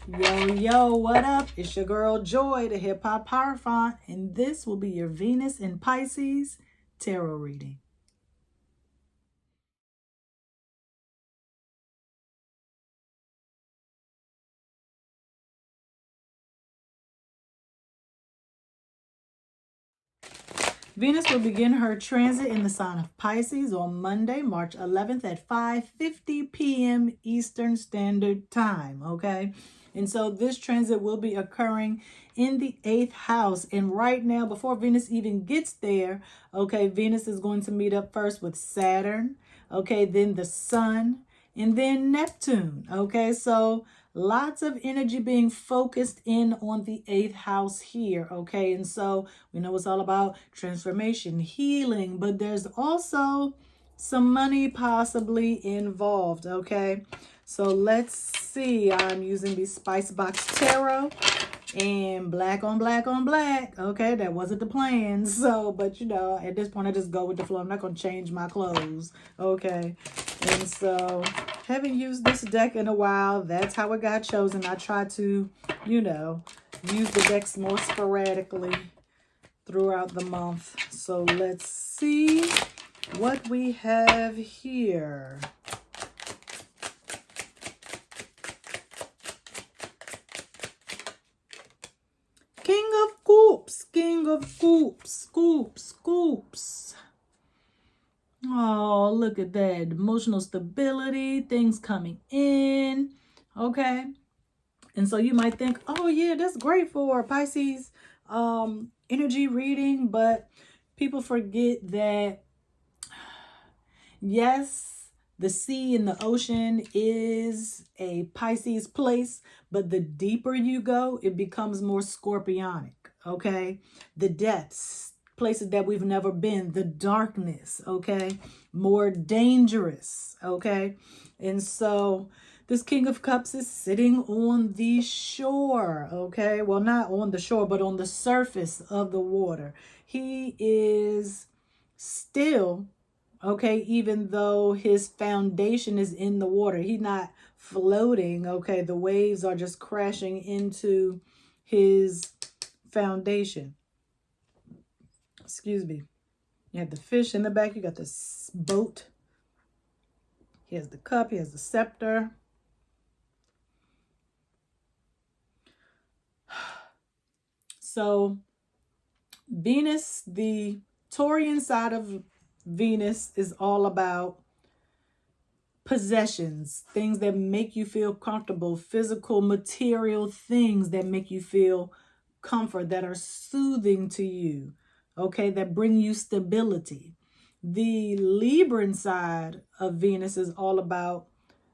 Yo, yo, what up? It's your girl Joy, the Hip Hop Power Font, and this will be your Venus in Pisces tarot reading. Venus will begin her transit in the sign of Pisces on Monday, March 11th at 5:50 p.m. Eastern Standard Time, okay? And so this transit will be occurring in the 8th house. And right now, before Venus even gets there, okay, Venus is going to meet up first with Saturn, okay, then the Sun, and then Neptune, okay? So lots of energy being focused in on the 8th house here, okay? And so we know it's all about transformation, healing, but there's also some money possibly involved, okay? So let's see. I'm using the Spice Box Tarot and black on black on black. Okay, that wasn't the plan. So, but you know, at this point, I just go with the flow. I'm not going to change my clothes. Okay. And so, haven't used this deck in a while. That's how it got chosen. I try to, you know, use the decks more sporadically throughout the month. So, let's see what we have here. King of Cups, King of Cups, Cups. Oh, look at that. Emotional stability, things coming in. Okay. And so you might think, oh yeah, that's great for Pisces energy reading, but people forget that yes, the sea and the ocean is a Pisces place, but the deeper you go, it becomes more scorpionic, okay? The depths, places that we've never been, the darkness, okay? More dangerous, okay? And so this King of Cups is sitting on the shore, okay? Well, not on the shore, but on the surface of the water. He is still, okay, even though his foundation is in the water, he's not floating, okay? The waves are just crashing into his foundation. Excuse me. You have the fish in the back. You got this boat. He has the cup. He has the scepter. So Venus, the Taurian side of Venus is all about possessions, things that make you feel comfortable, physical, material things that make you feel comfort, that are soothing to you, okay, that bring you stability. The Libran side of Venus is all about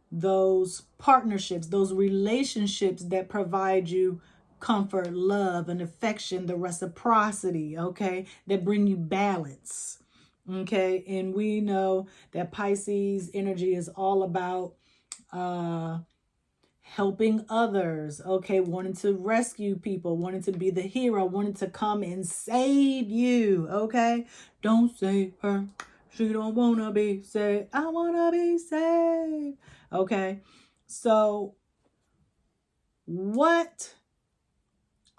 those partnerships, those relationships that provide you comfort, love, and affection, the reciprocity, okay, that bring you balance. Okay, and we know that Pisces energy is all about helping others, okay, wanting to rescue people, wanting to be the hero, wanting to come and save you, okay? Don't save her. She don't want to be saved. I want to be saved. Okay, so what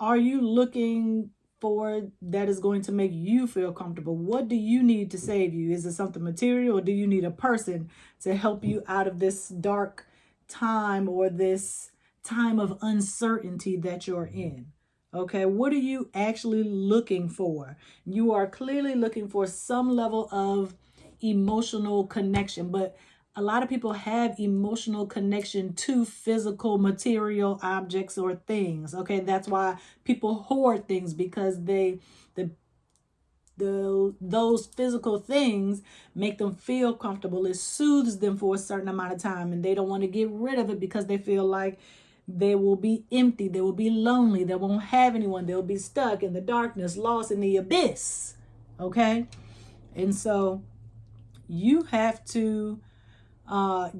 are you looking for that is going to make you feel comfortable? What do you need to save you? Is it something material, or do you need a person to help you out of this dark time or this time of uncertainty that you're in? Okay, what are you actually looking for? You are clearly looking for some level of emotional connection, but a lot of people have emotional connection to physical material objects or things. Okay, that's why people hoard things, because those physical things make them feel comfortable. It soothes them for a certain amount of time, and they don't want to get rid of it because they feel like they will be empty, they will be lonely, they won't have anyone, they'll be stuck in the darkness, lost in the abyss. Okay, and so you have to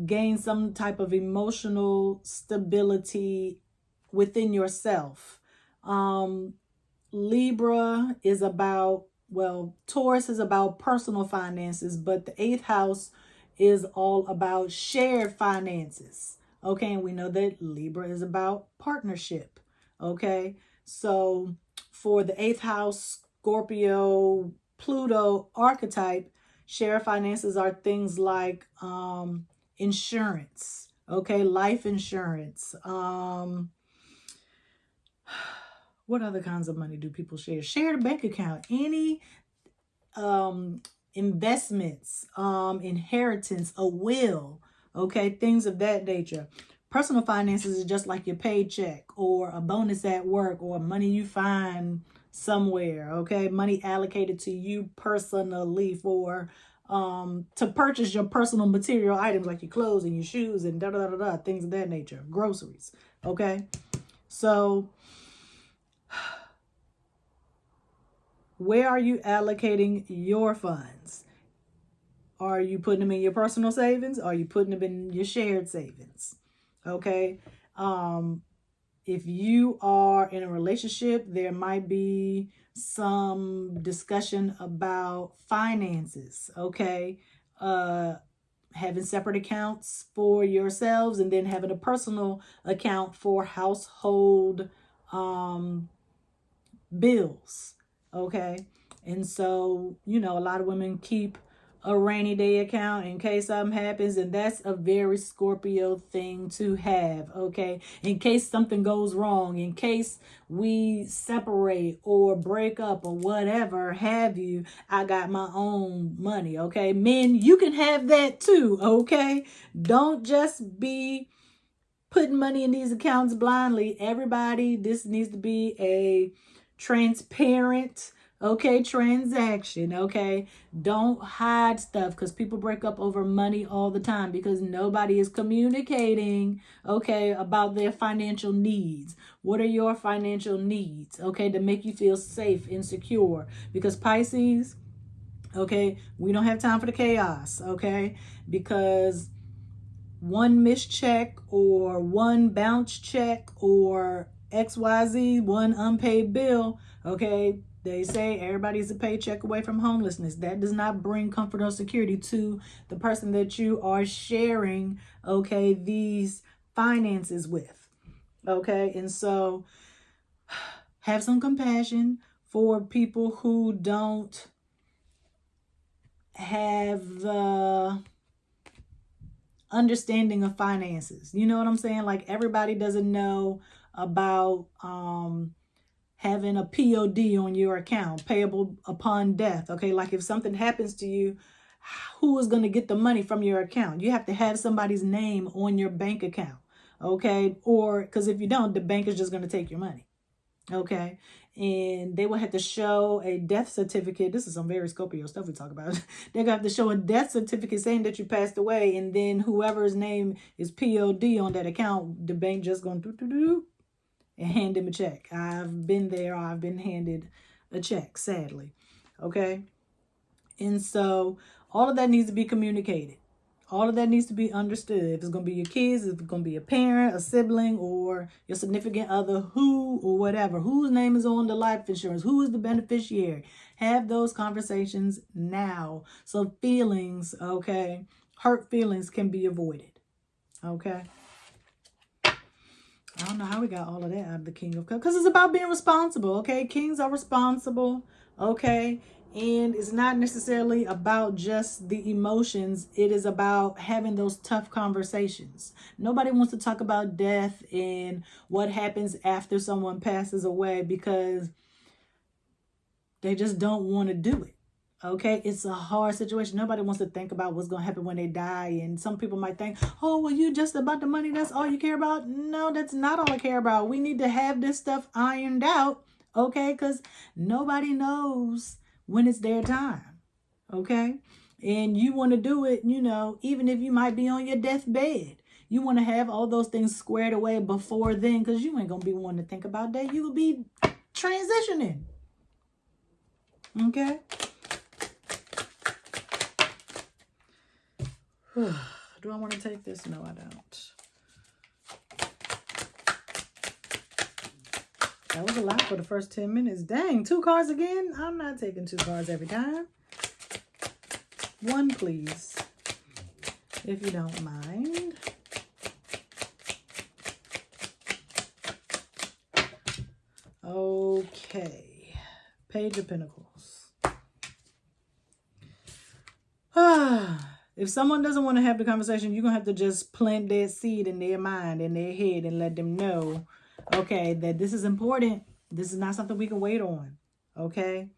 gain some type of emotional stability within yourself. Libra is about, well, Taurus is about personal finances, but the 8th house is all about shared finances. Okay, and we know that Libra is about partnership. Okay, so for the 8th house, Scorpio, Pluto archetype, share finances are things like insurance, okay, life insurance. What other kinds of money do people share? Share the bank account, any investments, inheritance, a will, okay, things of that nature. Personal finances is just like your paycheck or a bonus at work or money you find somewhere, okay, money allocated to you personally for to purchase your personal material items like your clothes and your shoes and da da da da, things of that nature, groceries, okay. So where are you allocating your funds? Are you putting them in your personal savings? Are you putting them in your shared savings? Okay. If you are in a relationship, there might be some discussion about finances. Okay. Having separate accounts for yourselves and then having a personal account for household bills. Okay. And so, you know, a lot of women keep a rainy day account in case something happens, and that's a very Scorpio thing to have. Okay, in case something goes wrong, in case we separate or break up or whatever have you, I got my own money. Okay, men, you can have that too. Okay, don't just be putting money in these accounts blindly. Everybody, this needs to be a transparent, okay, transaction. Okay, don't hide stuff, because people break up over money all the time because nobody is communicating, okay, about their financial needs. What are your financial needs, okay, to make you feel safe and secure? Because Pisces, okay, we don't have time for the chaos. Okay, because one missed check or one bounce check or XYZ, one unpaid bill, okay, they say everybody's a paycheck away from homelessness. That does not bring comfort or security to the person that you are sharing, okay, these finances with. Okay, and so have some compassion for people who don't have the understanding of finances. You know what I'm saying? Like, everybody doesn't know about having a POD on your account, payable upon death. Okay, like if something happens to you, who is going to get the money from your account? You have to have somebody's name on your bank account. Okay, or because if you don't, the bank is just going to take your money. Okay, and they will have to show a death certificate. This is some very Scorpio stuff we talk about. They're gonna have to show a death certificate saying that you passed away, and then whoever's name is POD on that account, the bank just gonna do and hand them a check. I've been there. I've been handed a check, sadly. Okay, and so all of that needs to be communicated. All of that needs to be understood. If it's going to be your kids, if it's going to be a parent, a sibling, or your significant other, who or whatever, whose name is on the life insurance, who is the beneficiary. Have those conversations now so feelings, okay, hurt feelings can be avoided. Okay. I don't know how we got all of that out of the King of Cups, because it's about being responsible. Okay. Kings are responsible. Okay. And it's not necessarily about just the emotions. It is about having those tough conversations. Nobody wants to talk about death and what happens after someone passes away because they just don't want to do it. Okay, it's a hard situation. Nobody wants to think about what's going to happen when they die. And some people might think, oh, well, you just about the money. That's all you care about. No, that's not all I care about. We need to have this stuff ironed out. Okay, because nobody knows when it's their time. Okay, and you want to do it, you know, even if you might be on your deathbed. You want to have all those things squared away before then, because you ain't going to be wanting to think about that. You will be transitioning. Okay. Do I want to take this? No, I don't. That was a lot for the first 10 minutes. Dang, 2 cards again? I'm not taking 2 cards every time. 1, please, if you don't mind. Okay. Page of Pentacles. If someone doesn't want to have the conversation, you're going to have to just plant that seed in their mind, in their head, and let them know, okay, that this is important. This is not something we can wait on. Okay?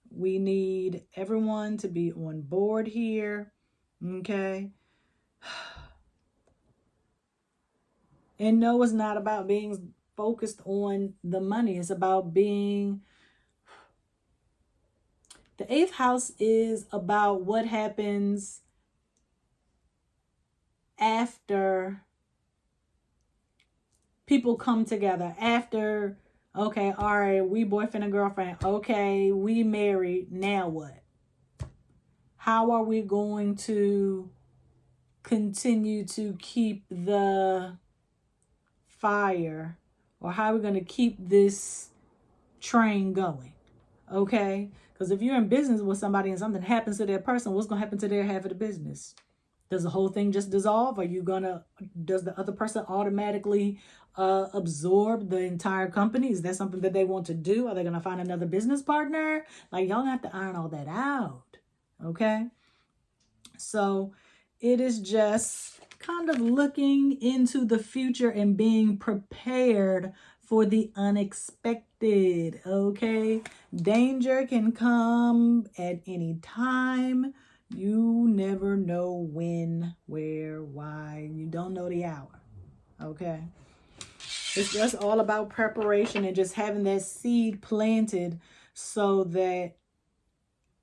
We need everyone to be on board here. Okay? And no, it's not about being focused on the money. It's about being... The 8th house is about what happens after people come together. After, okay, all right, we boyfriend and girlfriend. Okay, we married. Now what? How are we going to continue to keep the fire, or how are we going to keep this train going? Okay? Because if you're in business with somebody and something happens to that person, what's going to happen to their half of the business? Does the whole thing just dissolve? Does the other person automatically absorb the entire company? Is that something that they want to do? Are they going to find another business partner? Like, y'all have to iron all that out. Okay? So it is just kind of looking into the future and being prepared for the unexpected. Okay? Danger can come at any time. You never know when, where, why. You don't know the hour. Okay? It's just all about preparation and just having that seed planted so that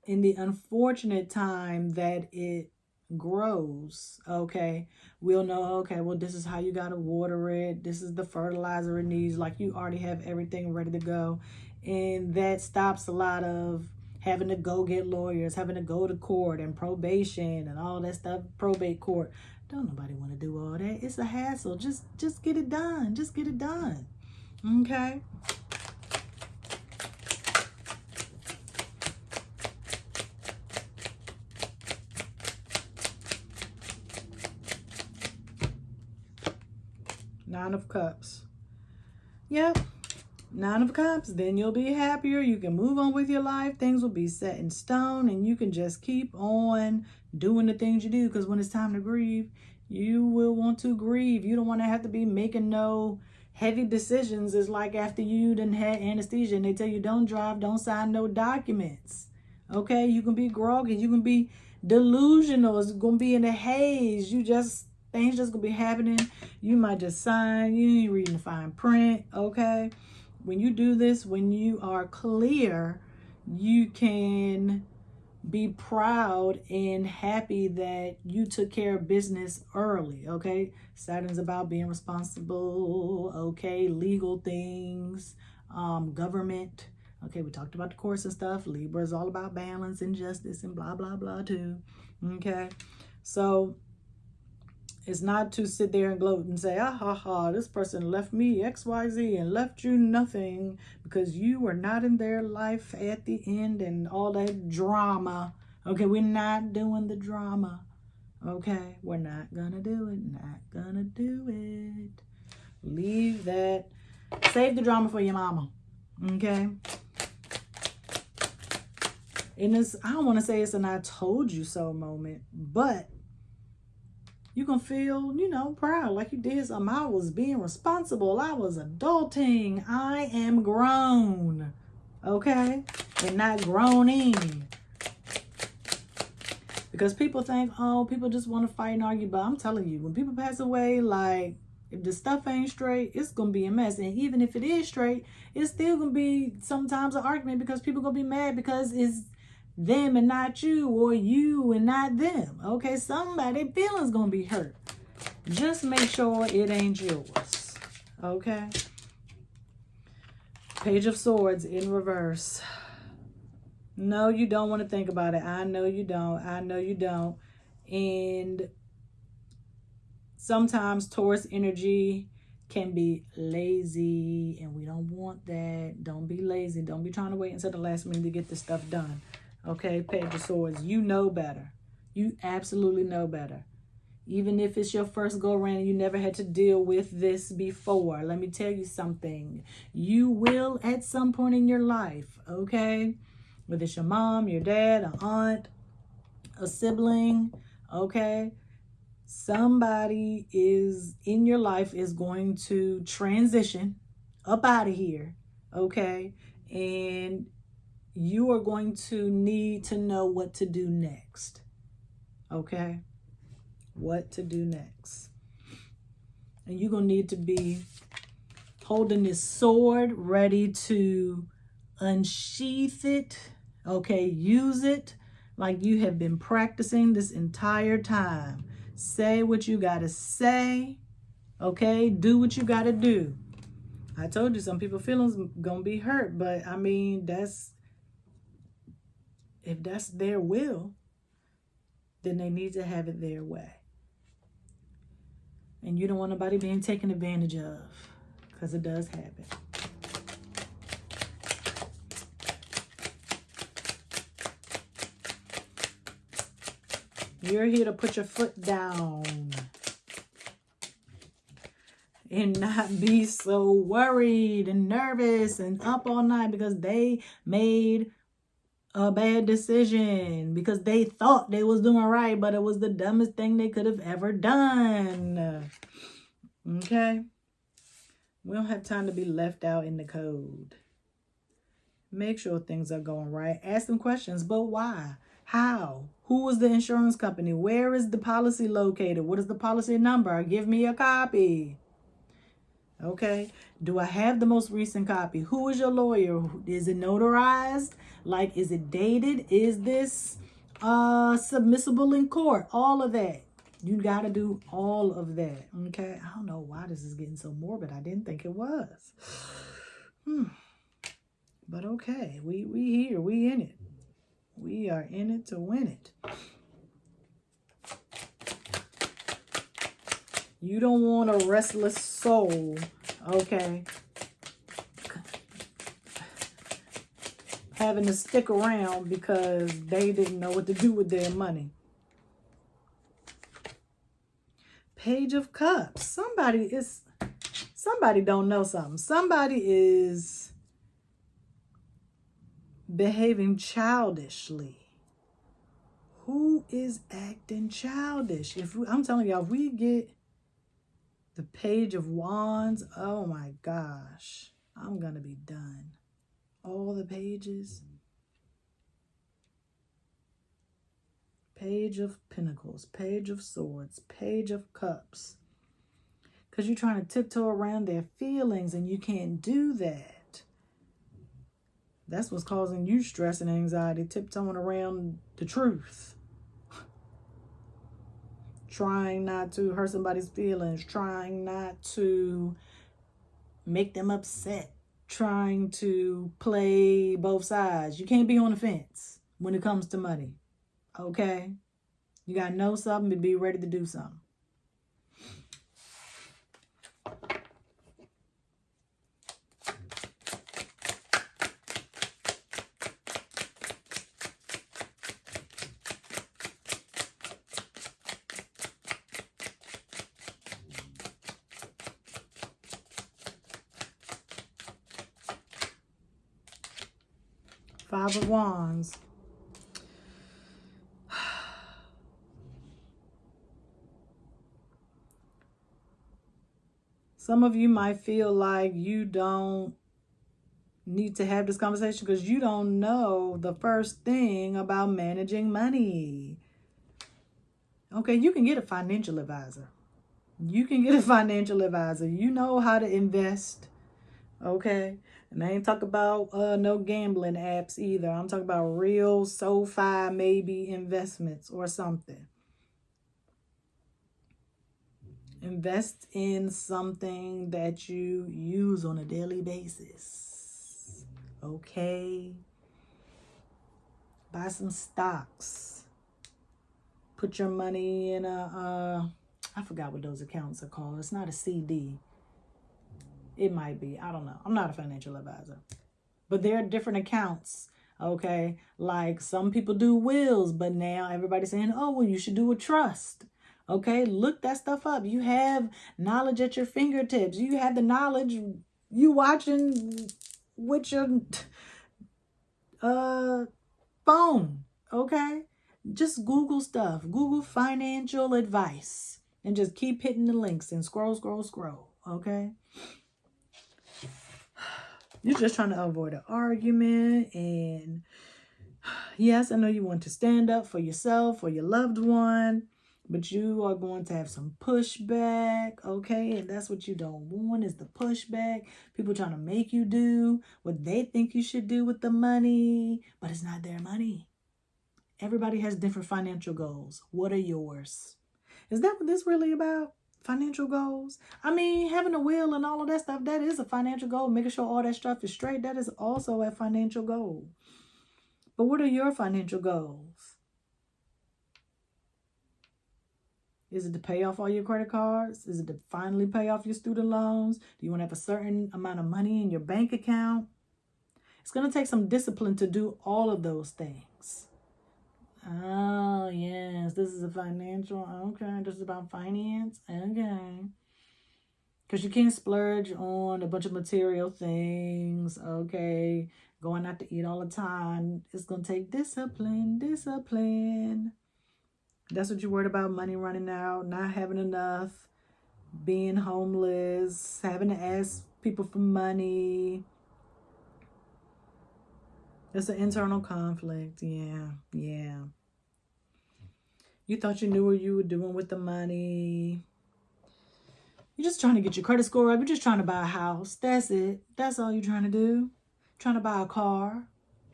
in the unfortunate time that it grows, okay, we'll know, okay, well, this is how you got to water it. This is the fertilizer it needs. Like, you already have everything ready to go. And that stops a lot of having to go get lawyers, having to go to court and probation and all that stuff, probate court. Don't nobody want to do all that. It's a hassle. Just get it done. Just get it done. Okay? Nine of Cups. Yep. Nine of Cups. Then you'll be happier. You can move on with your life. Things will be set in stone. And you can just keep on doing the things you do. Because when it's time to grieve, you will want to grieve. You don't want to have to be making no heavy decisions. It's like after you done had anesthesia and they tell you don't drive, don't sign no documents. Okay? You can be groggy. You can be delusional. It's going to be in a haze. Things just gonna be happening. You might just sign. You ain't reading the fine print. Okay? When you do this, when you are clear, you can be proud and happy that you took care of business early. Okay? Saturn's about being responsible. Okay? Legal things. Government. Okay? We talked about the course and stuff. Libra is all about balance and justice and blah, blah, blah too. Okay? So it's not to sit there and gloat and say, this person left me XYZ and left you nothing because you were not in their life at the end and all that drama. Okay, we're not doing the drama. Okay, we're not gonna do it. Not gonna do it. Leave that. Save the drama for your mama. Okay? And I don't want to say it's an I told you so moment, but you can feel, proud, like you did something. I was being responsible. I was adulting. I am grown. Okay? And not groaning. Because people think, people just want to fight and argue. But I'm telling you, when people pass away, like, if the stuff ain't straight, it's going to be a mess. And even if it is straight, it's still going to be sometimes an argument because people going to be mad because it's them and not you, or you and not them. Okay, somebody feelings gonna be hurt. Just make sure it ain't yours. Okay. Page of Swords in reverse. No, you don't want to think about it. I know you don't. I know you don't. And sometimes Taurus energy can be lazy, and we don't want that. Don't be lazy. Don't be trying to wait until the last minute to get this stuff done. Okay, Page of Swords, you know better. You absolutely know better. Even if it's your first go around and you never had to deal with this before, let me tell you something. You will at some point in your life, okay? Whether it's your mom, your dad, an aunt, a sibling, okay? Somebody is in your life is going to transition up out of here, okay? And you are going to need to know what to do next, okay? What to do next. And you're going to need to be holding this sword, ready to unsheath it, okay? Use it like you have been practicing this entire time. Say what you got to say, okay? Do what you got to do. I told you some people's feelings going to be hurt, but I mean, if that's their will, then they need to have it their way. And you don't want nobody being taken advantage of, because it does happen. You're here to put your foot down and not be so worried and nervous and up all night because they made a bad decision, because they thought they was doing right, but it was the dumbest thing they could have ever done. Okay? We don't have time to be left out in the cold. Make sure things are going right. Ask them questions, but why? How? Who was the insurance company? Where is the policy located? What is the policy number? Give me a copy. Okay. Do I have the most recent copy? Who is your lawyer? Is it notarized? Like, is it dated? Is this submissible in court? All of that. You got to do all of that. Okay. I don't know why this is getting so morbid. I didn't think it was. But okay. We here. We in it. We are in it to win it. You don't want a restless soul, okay, having to stick around because they didn't know what to do with their money. Page of Cups. Somebody don't know something. Somebody is behaving childishly. Who is acting childish? I'm telling y'all, if we get the Page of Wands, oh my gosh, I'm going to be done. All the pages. Page of Pentacles, Page of Swords, Page of Cups. Because you're trying to tiptoe around their feelings and you can't do that. That's what's causing you stress and anxiety, tiptoeing around the truth. Trying not to hurt somebody's feelings, trying not to make them upset, trying to play both sides. You can't be on the fence when it comes to money, okay? You got to know something and be ready to do something. Five of Wands. Some of you might feel like you don't need to have this conversation because you don't know the first thing about managing money. Okay, you can get a financial advisor. You can get a financial advisor. You know how to invest. Okay, and I ain't talking about no gambling apps either. I'm talking about real SoFi maybe investments or something. Invest in something that you use on a daily basis. Okay, buy some stocks. Put your money in I forgot what those accounts are called. It's not a CD. It might be. I don't know. I'm not a financial advisor. But there are different accounts, okay? Like some people do wills, but now everybody's saying, oh, well, you should do a trust. Okay, look that stuff up. You have knowledge at your fingertips. You have the knowledge. You watching with your phone. Okay, just Google stuff. Google financial advice and just keep hitting the links and scroll, scroll, scroll. Okay. You're just trying to avoid an argument. And yes, I know you want to stand up for yourself or your loved one, but you are going to have some pushback, okay? And that's what you don't want, is the pushback. People trying to make you do what they think you should do with the money, but it's not their money. Everybody has different financial goals. What are yours? Is that what this really about? Financial goals? I mean, having a will and all of that stuff, that is a financial goal. Making sure all that stuff is straight, that is also a financial goal. But what are your financial goals? Is it to pay off all your credit cards? Is it to finally pay off your student loans? Do you want to have a certain amount of money in your bank account? It's going to take some discipline to do all of those things. Oh, yes, this is a financial, okay, this is about finance, okay. Because you can't splurge on a bunch of material things, okay, going out to eat all the time. It's going to take discipline. That's what you're worried about, money running out, not having enough, being homeless, having to ask people for money. It's an internal conflict. Yeah. You thought you knew what you were doing with the money. You're just trying to get your credit score up. You're just trying to buy a house. That's it. That's all you're trying to do. Trying to buy a car.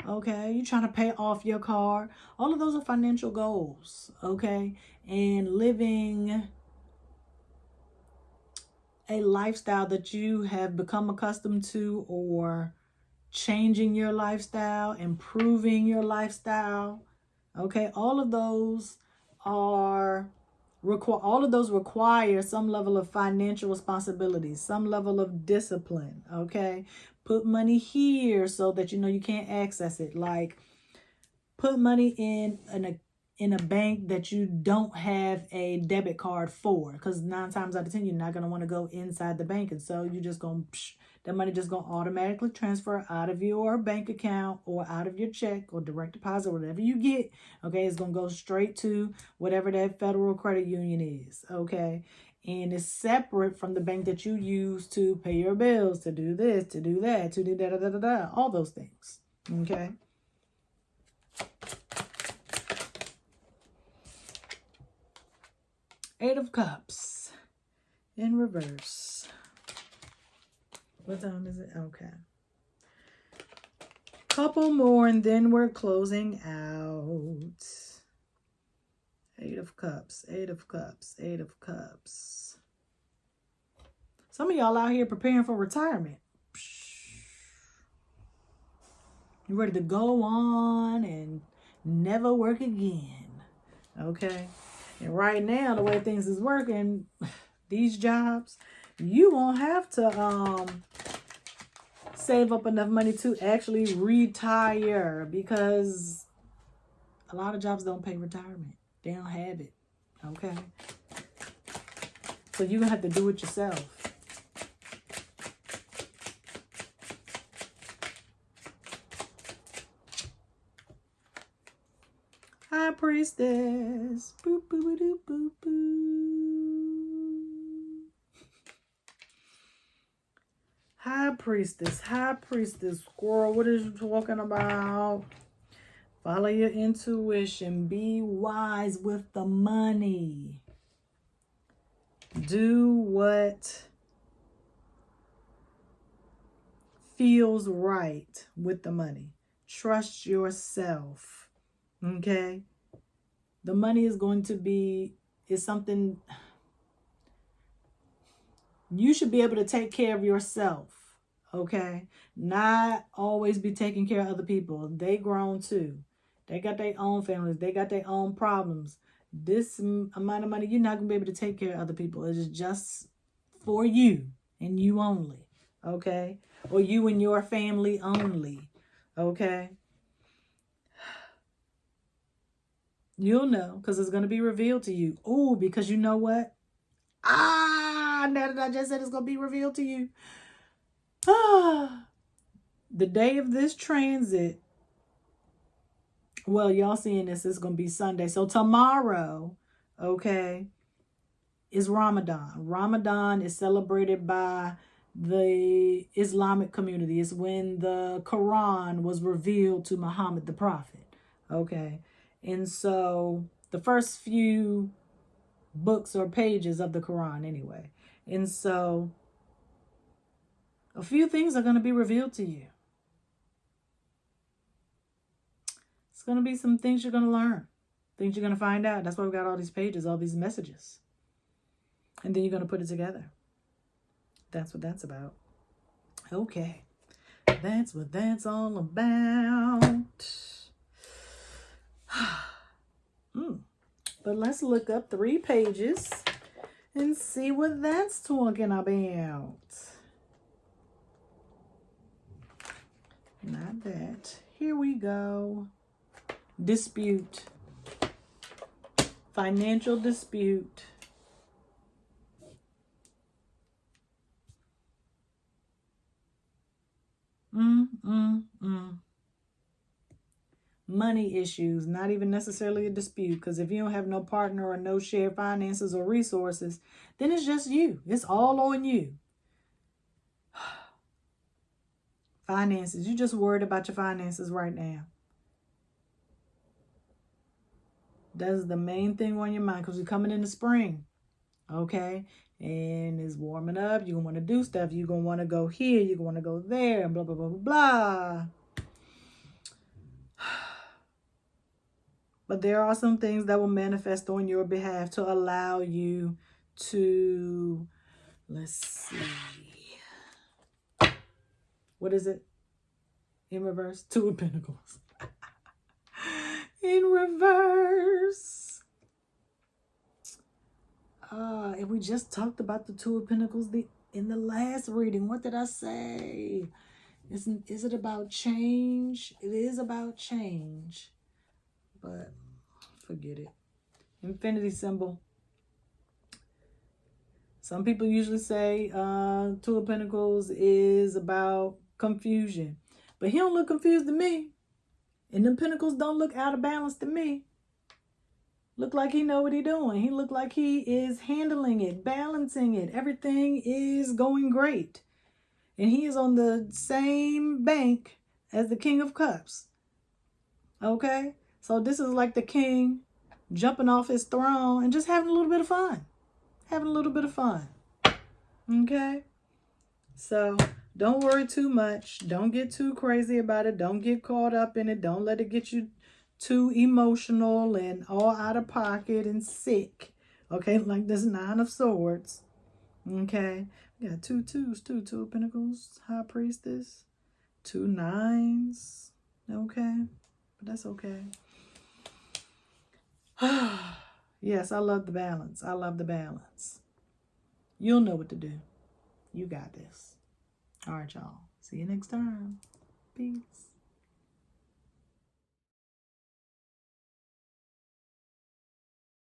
Okay. You're trying to pay off your car. All of those are financial goals. Okay. And living a lifestyle that you have become accustomed to, or changing your lifestyle, improving your lifestyle. Okay, all of those require some level of financial responsibility, some level of discipline. Okay, put money here so that you know you can't access it. Like, put money in a bank that you don't have a debit card for, because 9 times out of 10 you're not going to want to go inside the bank, and so you just going that money just going to automatically transfer out of your bank account or out of your check or direct deposit, whatever you get. Okay, it's going to go straight to whatever that federal credit union is. Okay, and it's separate from the bank that you use to pay your bills, to do this, to do that, to do da all those things. Okay. Eight of Cups in reverse. What time is it? Okay. Couple more and then we're closing out. Eight of Cups, Eight of Cups, Eight of Cups. Some of y'all out here preparing for retirement. You're ready to go on and never work again. Okay. And right now, the way things is working, these jobs, you won't have to save up enough money to actually retire, because a lot of jobs don't pay retirement. They don't have it. Okay. So you're going to have to do it yourself. High Priestess. Boop, boop, boop, boop, boop. High Priestess, squirrel, what is you talking about? Follow your intuition. Be wise with the money. Do what feels right with the money. Trust yourself. Okay? The money is something you should be able to take care of yourself. Okay? Not always be taking care of other people. They grown too. They got their own families. They got their own problems. This amount of money, you're not going to be able to take care of other people. It's just for you and you only. Okay? Or you and your family only. Okay? You'll know because it's going to be revealed to you. Oh, because you know what? Now that I just said it's going to be revealed to you. The day of this transit, well, y'all seeing this is going to be Sunday. So tomorrow, okay, is Ramadan. Ramadan is celebrated by the Islamic community. It's when the Quran was revealed to Muhammad the Prophet. Okay. And so the first few books or pages of the Quran anyway. And so a few things are going to be revealed to you. It's going to be some things you're going to learn. Things you're going to find out. That's why we got all these pages, all these messages. And then you're going to put it together. That's what that's about. Okay. That's what that's all about. But let's look up 3 pages and see what that's talking about. Not that. Here we go. Dispute. Financial dispute. Money issues, not even necessarily a dispute, because if you don't have no partner or no shared finances or resources, then it's just you. It's all on you. Finances. You're just worried about your finances right now. That's the main thing on your mind because we're coming into spring. Okay? And it's warming up. You're going to want to do stuff. You're going to want to go here. You're going to want to go there. And blah, blah, blah, blah, blah. But there are some things that will manifest on your behalf to allow you to, let's see. What is it? In reverse? 2 of Pentacles. In reverse. And we just talked about the 2 of Pentacles in the last reading. What did I say? Is it about change? It is about change. But forget it. Infinity symbol. Some people usually say 2 of Pentacles is about confusion. But he don't look confused to me. And them pentacles don't look out of balance to me. Look like he know what he doing. He look like he is handling it, balancing it. Everything is going great. And he is on the same bank as the King of Cups. Okay? So this is like the king jumping off his throne and just having a little bit of fun. Having a little bit of fun. Okay? So don't worry too much. Don't get too crazy about it. Don't get caught up in it. Don't let it get you too emotional and all out of pocket and sick. Okay? Like this 9 of Swords. Okay? We got 2 twos, 2 of Pentacles, High Priestess. 2 9s. Okay? But that's okay. Yes, I love the balance. I love the balance. You'll know what to do. You got this. All right, y'all. See you next time. Peace.